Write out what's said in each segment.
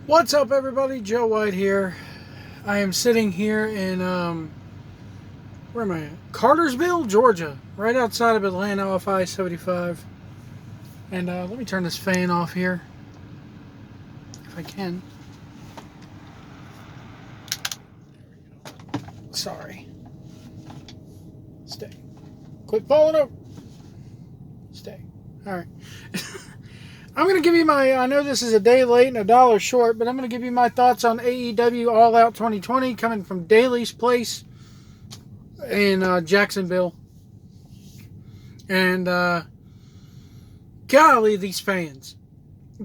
What's up, everybody? Joe White here. I am sitting here in, where am I at? Cartersville, Georgia, right outside of Atlanta off I-75. And let me turn this fan off here, if I can. Sorry. Stay. Quit falling over. Stay. All right. I'm going to give you I know this is a day late and a dollar short, but I'm going to give you my thoughts on AEW All Out 2020 coming from Daly's Place in Jacksonville. And, golly, these fans.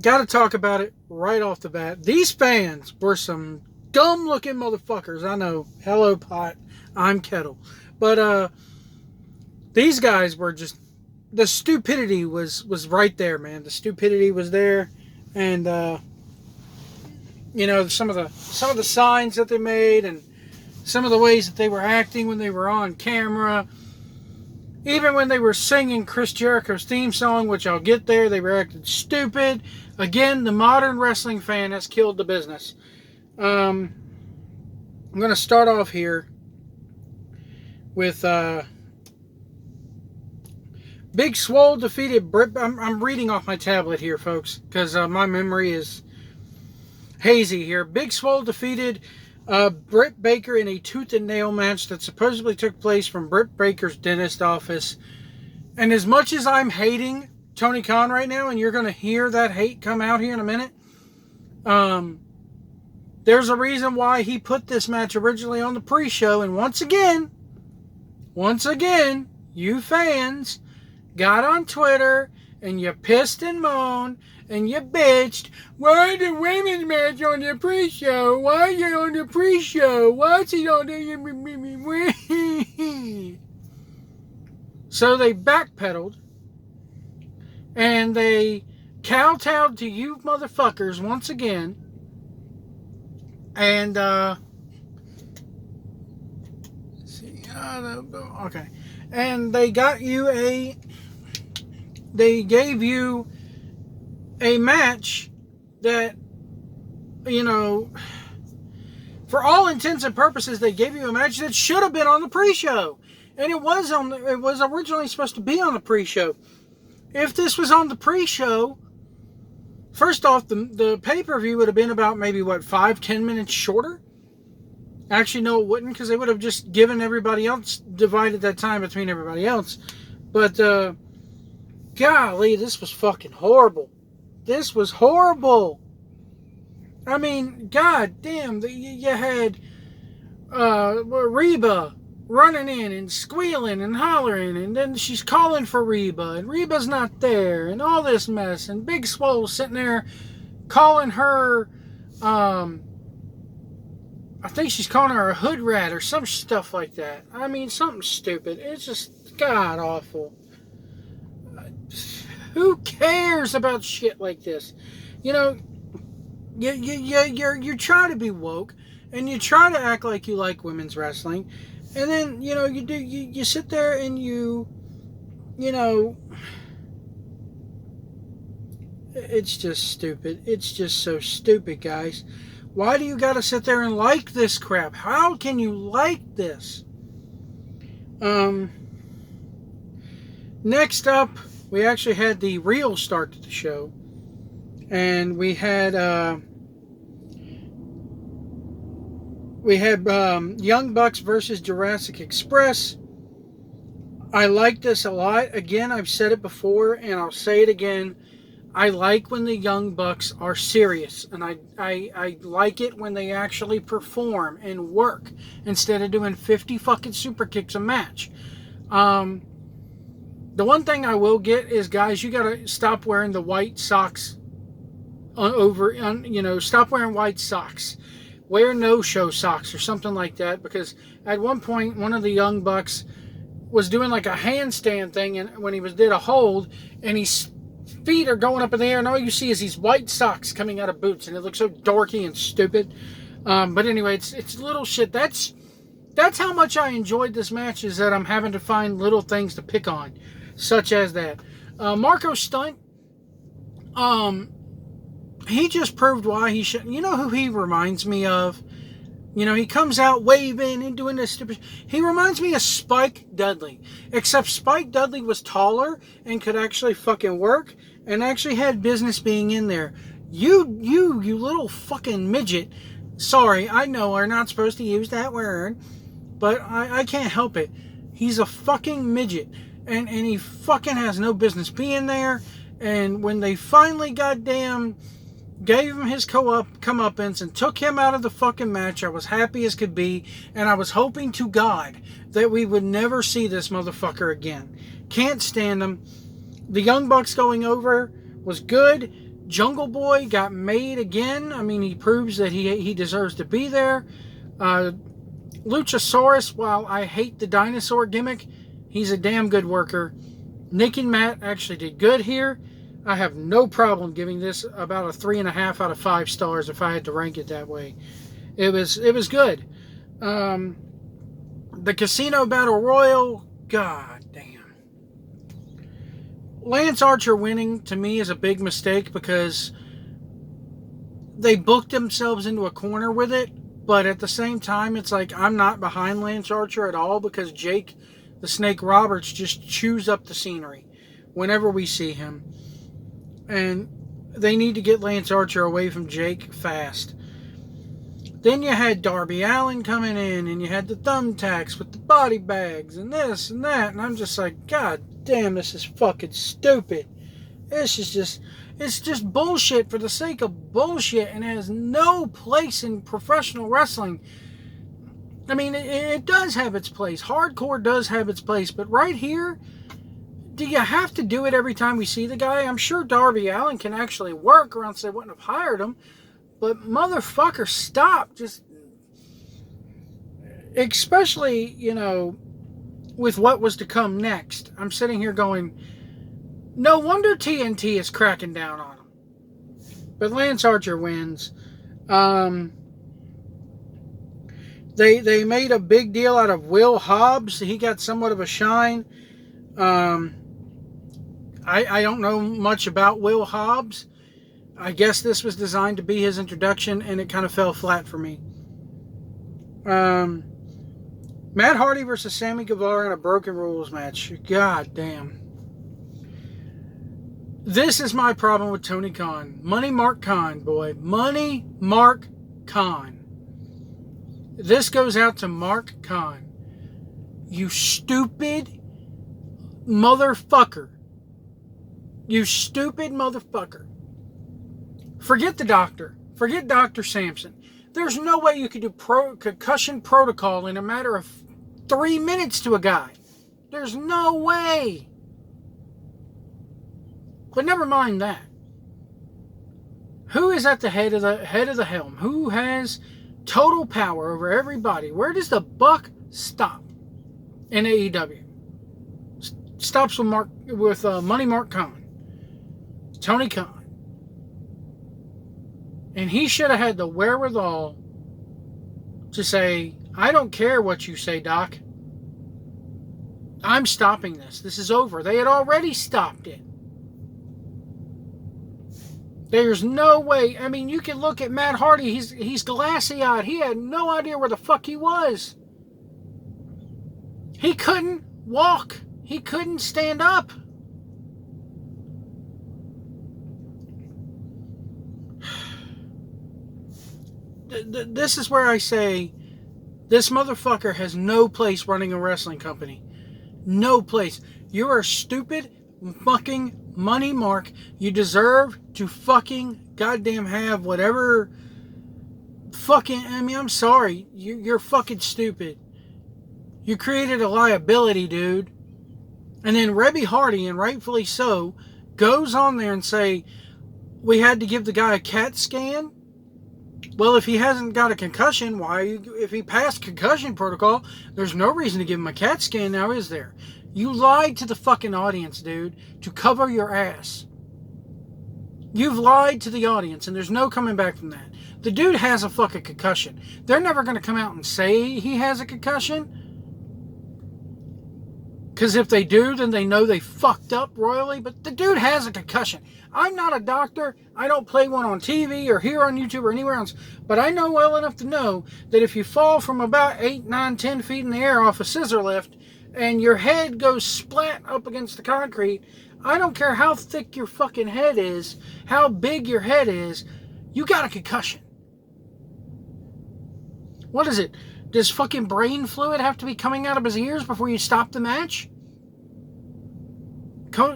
Got to talk about it right off the bat. These fans were some dumb-looking motherfuckers. I know. Hello, pot. I'm kettle. But, these guys were just... The stupidity was right there, man. The stupidity was there, and some of the signs that they made, and some of the ways that they were acting when they were on camera, even when they were singing Chris Jericho's theme song, which I'll get there, they were acting stupid. Again, the modern wrestling fan has killed the business. I'm going to start off here with. Big Swole defeated Britt... I'm reading off my tablet here, folks, because my memory is hazy here. Big Swole defeated Britt Baker in a tooth and nail match that supposedly took place from Britt Baker's dentist office. And as much as I'm hating Tony Khan right now, and you're going to hear that hate come out here in a minute, there's a reason why he put this match originally on the pre-show. And once again, you fans... got on Twitter, and you pissed and moaned, and you bitched, why the women's match on the pre-show? Why is it on the pre-show? Why's it on the... So they backpedaled, and they kowtowed to you motherfuckers once again, and, okay, and they got you they gave you a match that, for all intents and purposes, they gave you a match that should have been on the pre-show. And it was originally supposed to be on the pre-show. If this was on the pre-show, first off, the pay-per-view would have been about maybe, 5-10 minutes shorter? Actually, no, it wouldn't, because they would have just given everybody else, divided that time between everybody else. But, golly, this was fucking horrible. This was horrible. I mean, goddamn, you had Reba running in and squealing and hollering, and then she's calling for Reba, and Reba's not there, and all this mess, and Big Swole sitting there calling her, I think she's calling her a hood rat or some stuff like that. I mean, something stupid. It's just god-awful. Who cares about shit like this? You try to be woke, and you try to act like you like women's wrestling, and then, you sit there and it's just stupid. It's just so stupid, guys. Why do you gotta sit there and like this crap? How can you like this? Next up, we actually had the real start to the show. And we had Young Bucks versus Jurassic Express. I like this a lot. Again, I've said it before, and I'll say it again. I like when the Young Bucks are serious, and I like it when they actually perform and work instead of doing 50 fucking super kicks a match. The one thing I will get is, guys, you gotta stop wearing the white socks stop wearing white socks. Wear no-show socks or something like that, because at one point, one of the Young Bucks was doing like a handstand thing, and when he did a hold, and his feet are going up in the air, and all you see is these white socks coming out of boots, and it looks so dorky and stupid. But anyway, it's little shit. That's how much I enjoyed this match, is that I'm having to find little things to pick on, such as that. Marco Stunt, he just proved why he shouldn't. You know who he reminds me of? You know, he comes out waving and doing this stupid... He reminds me of Spike Dudley. Except Spike Dudley was taller and could actually fucking work and actually had business being in there. You little fucking midget. Sorry, I know we're not supposed to use that word, but I can't help it. He's a fucking midget. And he fucking has no business being there. And when they finally goddamn... gave him his comeuppance and took him out of the fucking match, I was happy as could be, and I was hoping to God that we would never see this motherfucker again. Can't stand him. The Young Bucks going over was good. Jungle Boy got made again. I mean, he proves that he deserves to be there. Luchasaurus, while I hate the dinosaur gimmick, he's a damn good worker. Nick and Matt actually did good here. I have no problem giving this about a 3.5 out of 5 stars if I had to rank it that way. It was good. The Casino Battle Royal, god damn. Lance Archer winning to me is a big mistake because they booked themselves into a corner with it, but at the same time it's like I'm not behind Lance Archer at all because Jake the Snake Roberts just chews up the scenery whenever we see him. And they need to get Lance Archer away from Jake fast. Then you had Darby Allin coming in, and you had the thumbtacks with the body bags, and this and that. And I'm just like, God damn, this is fucking stupid. This is it's just bullshit for the sake of bullshit, and it has no place in professional wrestling. I mean, it does have its place. Hardcore does have its place, but right here... do you have to do it every time we see the guy? I'm sure Darby Allin can actually work, or else they wouldn't have hired him. But motherfucker, stop. Just, especially, you know, with what was to come next. I'm sitting here going, no wonder TNT is cracking down on him. But Lance Archer wins. They made a big deal out of Will Hobbs. He got somewhat of a shine. I don't know much about Will Hobbs. I guess this was designed to be his introduction, and it kind of fell flat for me. Matt Hardy versus Sammy Guevara in a Broken Rules match. God damn. This is my problem with Tony Khan. Money Mark Khan, boy. Money Mark Khan. This goes out to Mark Khan. You stupid motherfucker. You stupid motherfucker. Forget the doctor. Forget Dr. Sampson. There's no way you could do concussion protocol in a matter of 3 minutes to a guy. There's no way. But never mind that. Who is at the head of the helm? Who has total power over everybody? Where does the buck stop in AEW? Stops with Money Mark Khan. Tony Khan. And he should have had the wherewithal to say, I don't care what you say, Doc. I'm stopping this. This is over. They had already stopped it. There's no way. I mean, you can look at Matt Hardy. He's glassy-eyed. He had no idea where the fuck he was. He couldn't walk. He couldn't stand up. This is where I say this motherfucker has no place running a wrestling company. No place. You are stupid fucking Money Mark. You deserve to fucking goddamn have whatever fucking... I mean, I'm sorry. You're fucking stupid. You created a liability, dude. And then Rebby Hardy, and rightfully so, goes on there and say, we had to give the guy a CAT scan? Well, if he hasn't got a concussion, if he passed concussion protocol, there's no reason to give him a CAT scan now, is there? You lied to the fucking audience, dude, to cover your ass. You've lied to the audience, and there's no coming back from that. The dude has a fucking concussion. They're never going to come out and say he has a concussion, Because if they do, then they know they fucked up royally. But the dude has a concussion. I'm not a doctor. I don't play one on TV or here on YouTube or anywhere else. But I know well enough to know that if you fall from about 8, 9, 10 feet in the air off a scissor lift and your head goes splat up against the concrete, I don't care how thick your fucking head is, how big your head is, you got a concussion. What is it? Does fucking brain fluid have to be coming out of his ears before you stop the match?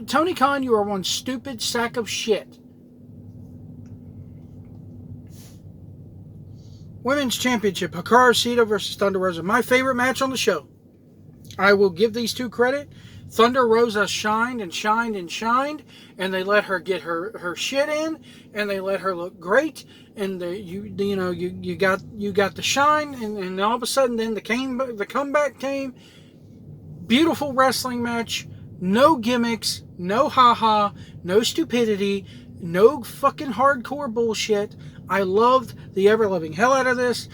Tony Khan, you are one stupid sack of shit. Women's Championship, Hikaru Shida versus Thunder Rosa. My favorite match on the show. I will give these two credit. Thunder Rosa shined and shined and shined, and they let her get her shit in, and they let her look great, and you got the shine, and all of a sudden then the comeback came. Beautiful wrestling match, no gimmicks, no haha, no stupidity, no fucking hardcore bullshit. I loved the ever-loving hell out of this.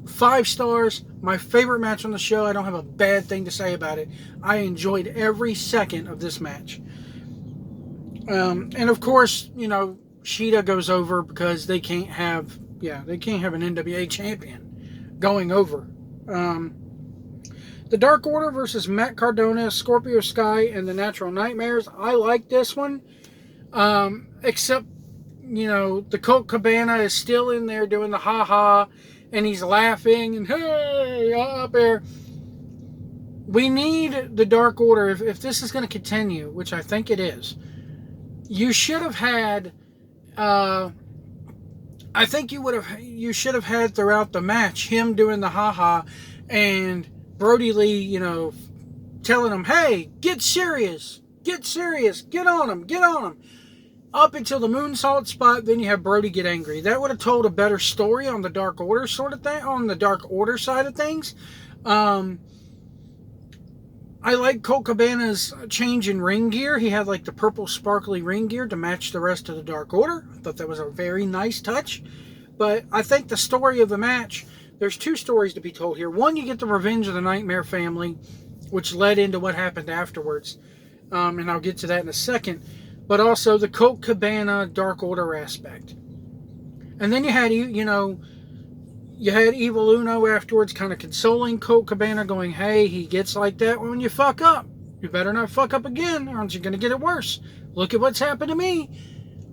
5 stars. My favorite match on the show. I don't have a bad thing to say about it. I enjoyed every second of this match. And of course, Shida goes over because they can't have an NWA champion going over. The Dark Order versus Matt Cardona, Scorpio Sky, and the Natural Nightmares. I like this one. Except, the Colt Cabana is still in there doing the ha-ha, and he's laughing, and hey, up there. We need the Dark Order. If this is going to continue, which I think it is, you should have had, I think you should have had throughout the match him doing the ha-ha, and Brody Lee, telling him, hey, get serious, get on him. Up until the moonsault spot, then you have Brody get angry. That would have told a better story on the Dark Order sort of thing, on the Dark Order side of things. I like Colt Cabana's change in ring gear. He had like the purple sparkly ring gear to match the rest of the Dark Order. I thought that was a very nice touch. But I think the story of the match, there's 2 stories to be told here. One, you get the revenge of the Nightmare family, which led into what happened afterwards. And I'll get to that in a second. But also the Colt Cabana Dark Order aspect. And then you had Evil Uno afterwards kind of consoling Colt Cabana, going, hey, he gets like that when you fuck up. You better not fuck up again, or else you're going to get it worse. Look at what's happened to me.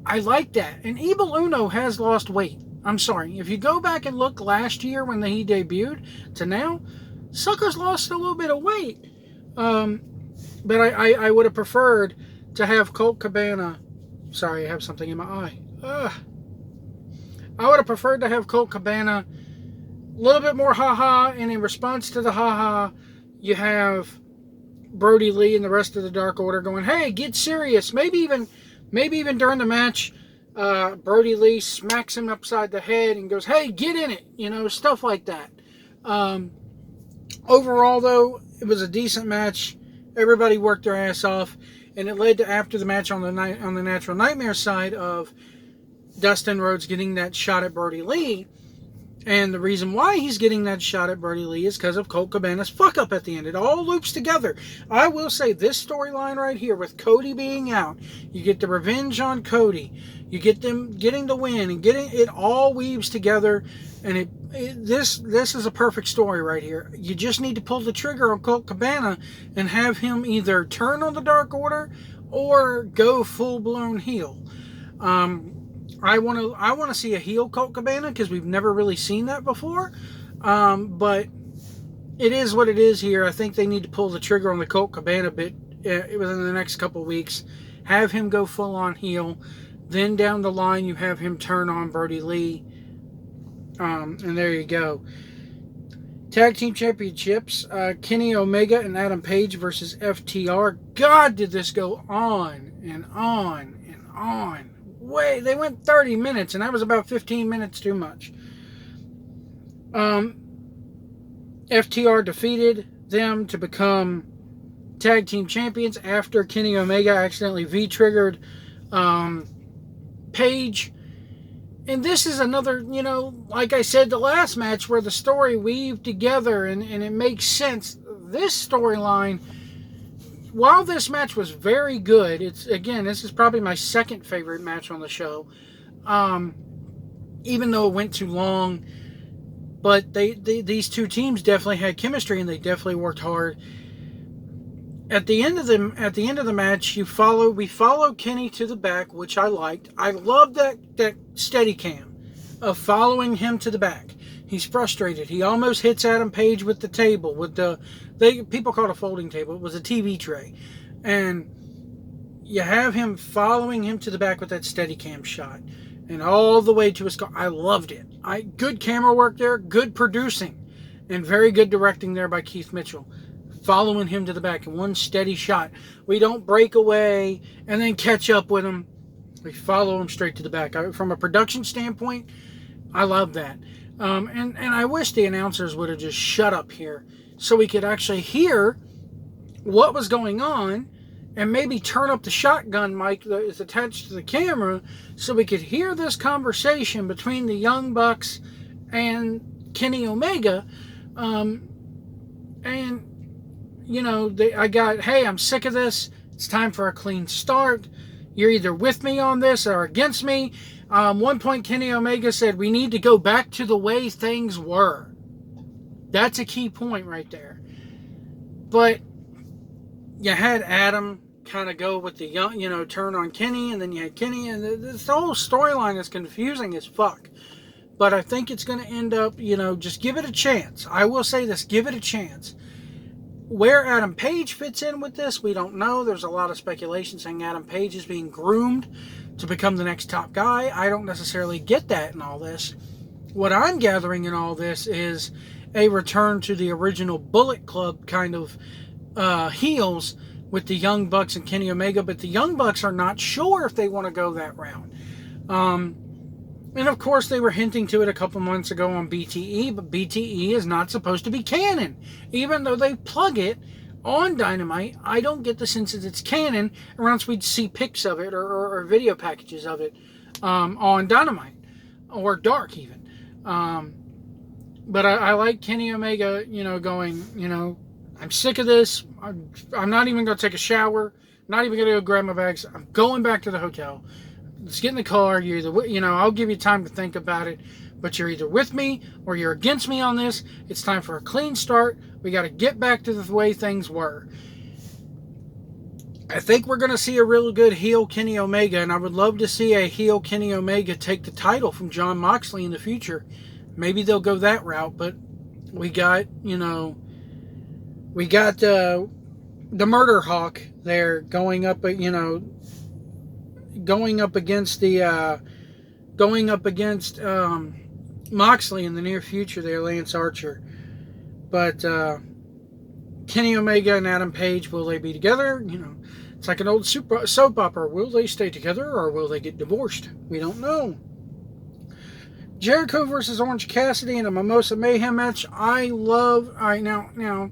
I like that. And Evil Uno has lost weight. I'm sorry. If you go back and look last year when he debuted to now, sucker's lost a little bit of weight. But I would have preferred to have Colt Cabana. Sorry, I have something in my eye. I would have preferred to have Colt Cabana a little bit more ha-ha, and in response to the ha-ha, you have Brody Lee and the rest of the Dark Order going, hey, get serious. Maybe even during the match, Brody Lee smacks him upside the head and goes, hey, get in it. Stuff like that. Overall, though, it was a decent match. Everybody worked their ass off. And it led to, after the match on the Natural Nightmare side, of Dustin Rhodes getting that shot at Brody Lee. And the reason why he's getting that shot at Brody Lee is because of Colt Cabana's fuck up at the end. It all loops together. I will say this storyline right here with Cody being out, you get the revenge on Cody, you get them getting the win, and it all weaves together. And this is a perfect story right here. You just need to pull the trigger on Colt Cabana and have him either turn on the Dark Order or go full-blown heel. I want to see a heel Colt Cabana because we've never really seen that before. But it is what it is here. I think they need to pull the trigger on the Colt Cabana bit within the next couple of weeks. Have him go full-on heel. Then down the line, you have him turn on Brody Lee. And there you go. Tag Team Championships. Kenny Omega and Adam Page versus FTR. God, did this go on and on and on. They went 30 minutes, and that was about 15 minutes too much. FTR defeated them to become Tag Team Champions after Kenny Omega accidentally V-triggered Page. And this is another, like I said, the last match where the story weaved together and it makes sense. This storyline while this match was very good, this is probably my second favorite match on the show. Even though it went too long, but these two teams definitely had chemistry and they definitely worked hard. At the end of the match, we follow Kenny to the back, which I liked. I love that steady cam of following him to the back. He's frustrated. He almost hits Adam Page with the table, people call it a folding table. It was a TV tray. And you have him following him to the back with that steady cam shot. And all the way to his car. I loved it. Good camera work there, good producing, and very good directing there by Keith Mitchell. Following him to the back in one steady shot. We don't break away and then catch up with him. We follow him straight to the back. From a production standpoint, I love that. And I wish the announcers would have just shut up here so we could actually hear what was going on and maybe turn up the shotgun mic that is attached to the camera so we could hear this conversation between the Young Bucks and Kenny Omega. Hey, I'm sick of this. It's time for a clean start. You're either with me on this or against me. One point, Kenny Omega said, we need to go back to the way things were. That's a key point right there. But you had Adam kind of go with the young, turn on Kenny, and then you had Kenny, and this whole storyline is confusing as fuck. But I think it's going to end up, just give it a chance. I will say this, give it a chance. Where Adam Page fits in with this, we don't know. There's a lot of speculation saying Adam Page is being groomed to become the next top guy. I don't necessarily get that in all this. What I'm gathering in all this is a return to the original Bullet Club kind of heels with the Young Bucks and Kenny Omega, but the Young Bucks are not sure if they want to go that route. And of course, they were hinting to it a couple months ago on BTE, but BTE is not supposed to be canon. Even though they plug it on Dynamite, I don't get the sense that it's canon, or else we'd see pics of it or video packages of it on Dynamite, or Dark even. But I like Kenny Omega, going, I'm sick of this. I'm not even going to take a shower. Not even going to go grab my bags. I'm going back to the hotel. Let's get in the car. You're either, I'll give you time to think about it, but you're either with me or you're against me on this. It's time for a clean start. We got to get back to the way things were. I think we're going to see a really good heel Kenny Omega, and I would love to see a heel Kenny Omega take the title from Jon Moxley in the future. Maybe they'll go that route, but we got, the Murder Hawk there going up against Moxley in the near future there, Lance Archer. But Kenny Omega and Adam Page, will they be together? It's like an old soap opera. Will they stay together or will they get divorced? We don't know. Jericho versus Orange Cassidy in a Mimosa Mayhem match. I love... All right, now...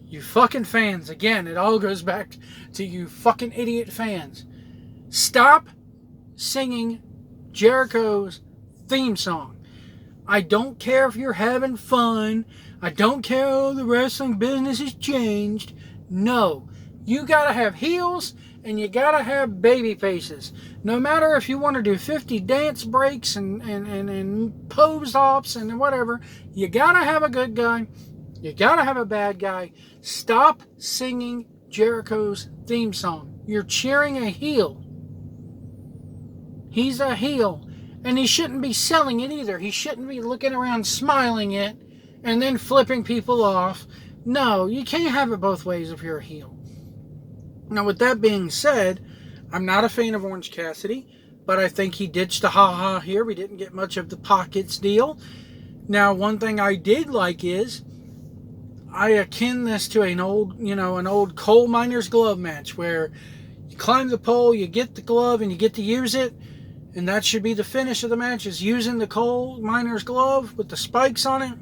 You fucking fans. Again, it all goes back to you fucking idiot fans. Stop singing Jericho's theme song. I don't care if you're having fun. I don't care how the wrestling business has changed. No. You gotta have heels and you gotta have baby faces. No matter if you want to do 50 dance breaks and pose ops and whatever, you gotta have a good guy. You gotta have a bad guy. Stop singing Jericho's theme song. You're cheering a heel. He's a heel. And he shouldn't be selling it either. He shouldn't be looking around smiling it and then flipping people off. No, you can't have it both ways if you're a heel. Now, with that being said, I'm not a fan of Orange Cassidy, but I think he ditched the ha-ha here. We didn't get much of the pockets deal. Now, one thing I did like is I akin this to an old coal miner's glove match where you climb the pole, you get the glove, and you get to use it. And that should be the finish of the match, is using the coal miner's glove with the spikes on it.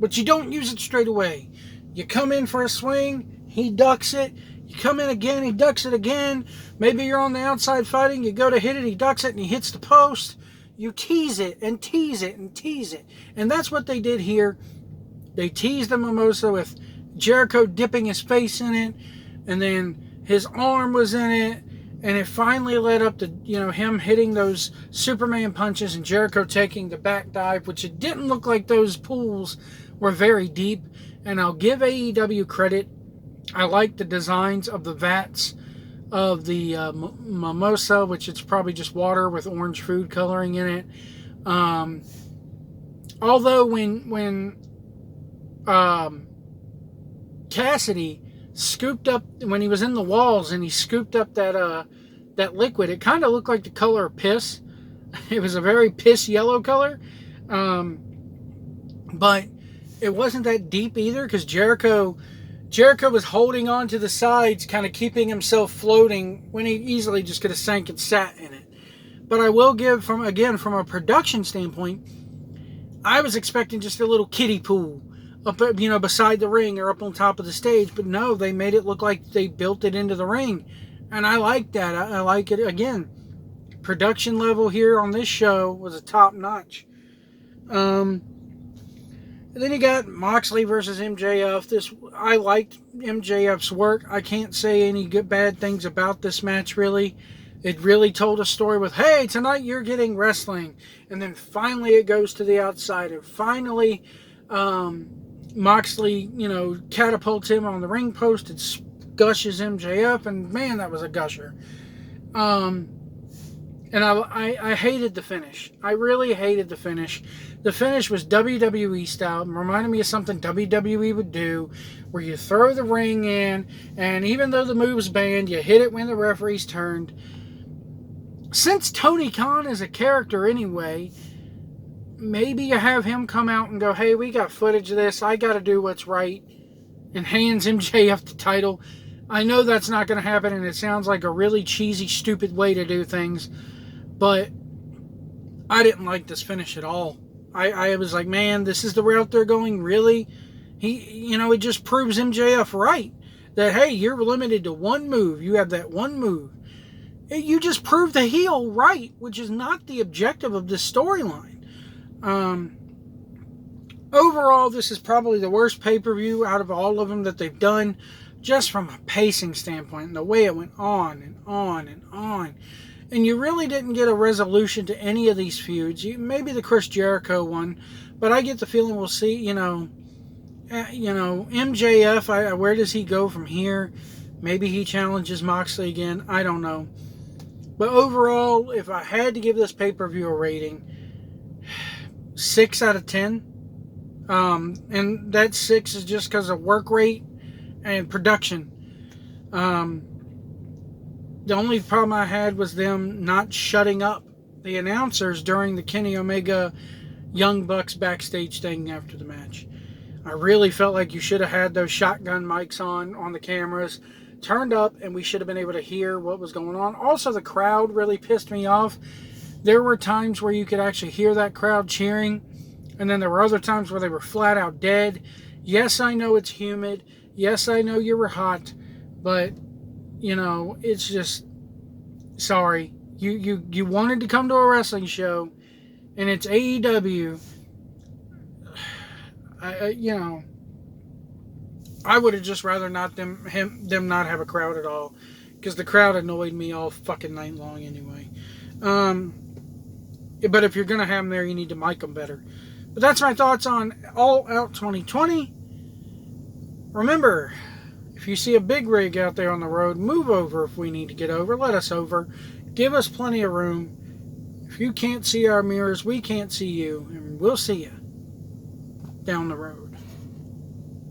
But you don't use it straight away. You come in for a swing, he ducks it. You come in again, he ducks it again. Maybe you're on the outside fighting, you go to hit it, he ducks it, and he hits the post. You tease it and tease it and tease it. And that's what they did here. They teased the Mimosa with Jericho dipping his face in it, and then his arm was in it, and it finally led up to, him hitting those Superman punches and Jericho taking the back dive, which it didn't look like those pools were very deep. And I'll give AEW credit. I like the designs of the vats of the mimosa, which it's probably just water with orange food coloring in it. Although when Cassidy scooped up, when he was in the walls and he scooped up that liquid, it kind of looked like the color of piss. It was a very piss yellow color. But it wasn't that deep either, because Jericho was holding on to the sides, kind of keeping himself floating when he easily just could have sank and sat in it. But I will give, from a production standpoint, I was expecting just a little kiddie pool up, beside the ring or up on top of the stage. But no, they made it look like they built it into the ring. And I like that. I like it. Again, production level here on this show was a top notch. And then you got Moxley versus MJF. I liked MJF's work. I can't say any bad things about this match, really. It really told a story with, hey, tonight you're getting wrestling. And then finally it goes to the outside. And finally, Moxley, catapults him on the ring post and gushes MJF. And man, that was a gusher. And I hated the finish. I really hated the finish. The finish was WWE style. It reminded me of something WWE would do, where you throw the ring in, and even though the move's banned, you hit it when the referee's turned. Since Tony Khan is a character anyway, maybe you have him come out and go, hey, we got footage of this. I got to do what's right. And hands MJF the title. I know that's not going to happen, and it sounds like a really cheesy, stupid way to do things. But I didn't like this finish at all. I was like, man, this is the route they're going, really? It just proves MJF right. That, hey, you're limited to one move. You have that one move. You just proved the heel right, which is not the objective of this storyline. Overall, this is probably the worst pay-per-view out of all of them that they've done, just from a pacing standpoint, and the way it went on and on and on. And you really didn't get a resolution to any of these feuds. Maybe the Chris Jericho one, but I get the feeling we'll see, MJF, where does he go from here? Maybe he challenges Moxley again. I don't know. But overall, if I had to give this pay-per-view a rating, 6 out of 10. And that 6 is just because of work rate and production. The only problem I had was them not shutting up the announcers during the Kenny Omega Young Bucks backstage thing after the match. I really felt like you should have had those shotgun mics on the cameras, turned up, and we should have been able to hear what was going on. Also, the crowd really pissed me off. There were times where you could actually hear that crowd cheering, and then there were other times where they were flat out dead. Yes, I know it's humid. Yes, I know you were hot, but it's just, sorry. You wanted to come to a wrestling show, and it's AEW. I would have just rather not them not have a crowd at all, because the crowd annoyed me all fucking night long anyway. But if you're gonna have them there, you need to mic them better. But that's my thoughts on All Out 2020. Remember, if you see a big rig out there on the road, move over if we need to get over. Let us over. Give us plenty of room. If you can't see our mirrors, we can't see you. And we'll see you down the road.